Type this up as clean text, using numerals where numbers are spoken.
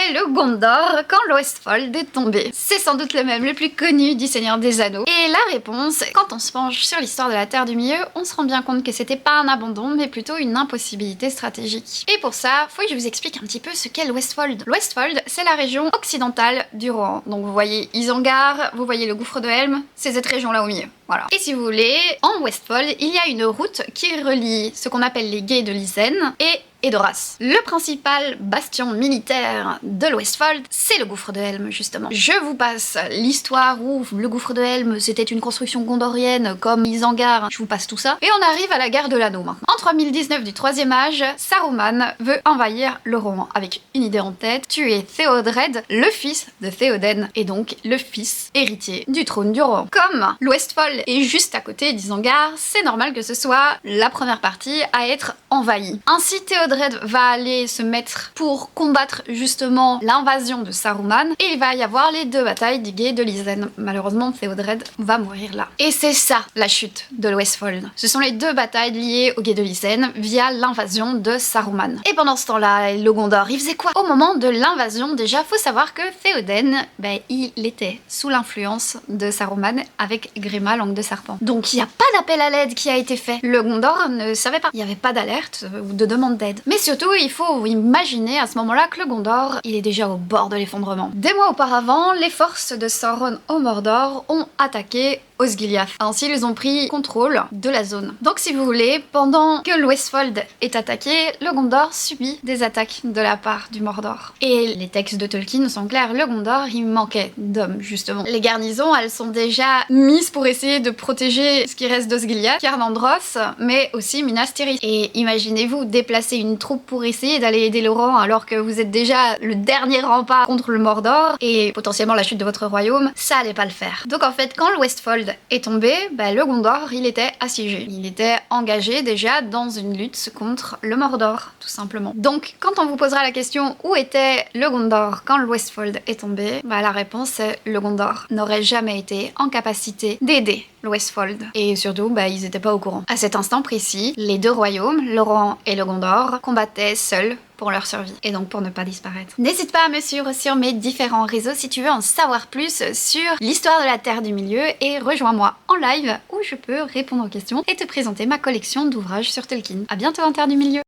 était le Gondor quand l'Westfold est tombé? C'est sans doute le même le plus connu du Seigneur des Anneaux. Et la réponse, quand on se penche sur l'histoire de la Terre du Milieu, on se rend bien compte que c'était pas un abandon, mais plutôt une impossibilité stratégique. Et pour ça, faut que je vous explique un petit peu ce qu'est l'Westfold. L'Westfold, c'est la région occidentale du Rohan. Donc vous voyez Isengard, vous voyez le gouffre de Helm, c'est cette région-là au milieu. Voilà. Et si vous voulez, en Westfold, il y a une route qui relie ce qu'on appelle les Gués de Lysenne et Edoras. Le principal bastion militaire de l'Westfold, c'est le gouffre de Helm, justement. Je vous passe l'histoire où le gouffre de Helm, c'était une construction gondorienne comme Isengard, je vous passe tout ça. Et on arrive à la guerre de l'anneau maintenant. En 3019 du Troisième Âge, Saruman veut envahir le Rohan avec une idée en tête, tuer Théodred, le fils de Théoden, et donc le fils héritier du trône du Rohan. Comme l'Westfold est juste à côté d'Isengard, c'est normal que ce soit la première partie à être envahie. Ainsi, Théodred va aller se mettre pour combattre justement l'invasion de Saruman et il va y avoir les deux batailles des Gués de Lysenne. Malheureusement, Théodred va mourir là. Et c'est ça la chute de l'Westfold. Ce sont les deux batailles liées aux Gués de Lysenne via l'invasion de Saruman. Et pendant ce temps-là, le Gondor, il faisait quoi? Au moment de l'invasion, déjà, faut savoir que Théoden, il était sous l'influence de Saruman avec Grima, langue de serpent. Donc il n'y a pas d'appel à l'aide qui a été fait. Le Gondor ne savait pas. Il n'y avait pas d'alerte ou de demande d'aide. Mais surtout, il faut imaginer à ce moment-là que le Gondor, il est déjà au bord de l'effondrement. Des mois auparavant, les forces de Sauron au Mordor ont attaqué Osgiliath. Ainsi, ils ont pris contrôle de la zone. Donc si vous voulez, pendant que l'Westfold est attaqué, le Gondor subit des attaques de la part du Mordor. Et les textes de Tolkien sont clairs, le Gondor, il manquait d'hommes, justement. Les garnisons, elles sont déjà mises pour essayer de protéger ce qui reste d'Osgiliath, Carnandros, mais aussi Minas Tirith. Et imaginez-vous déplacer une troupe pour essayer d'aller aider le Rohan alors que vous êtes déjà le dernier rempart contre le Mordor et potentiellement la chute de votre royaume, ça allait pas le faire. Donc en fait, quand l'Westfold est tombé, le Gondor, il était assiégé. Il était engagé déjà dans une lutte contre le Mordor, tout simplement. Donc, quand on vous posera la question où était le Gondor quand le Westfold est tombé, la réponse est le Gondor n'aurait jamais été en capacité d'aider le Westfold. Et surtout, ils n'étaient pas au courant. À cet instant précis, les deux royaumes, le Rohan et le Gondor, combattaient seuls pour leur survie et donc pour ne pas disparaître. N'hésite pas à me suivre sur mes différents réseaux si tu veux en savoir plus sur l'histoire de la Terre du Milieu et rejoins-moi en live où je peux répondre aux questions et te présenter ma collection d'ouvrages sur Tolkien. À bientôt en Terre du Milieu!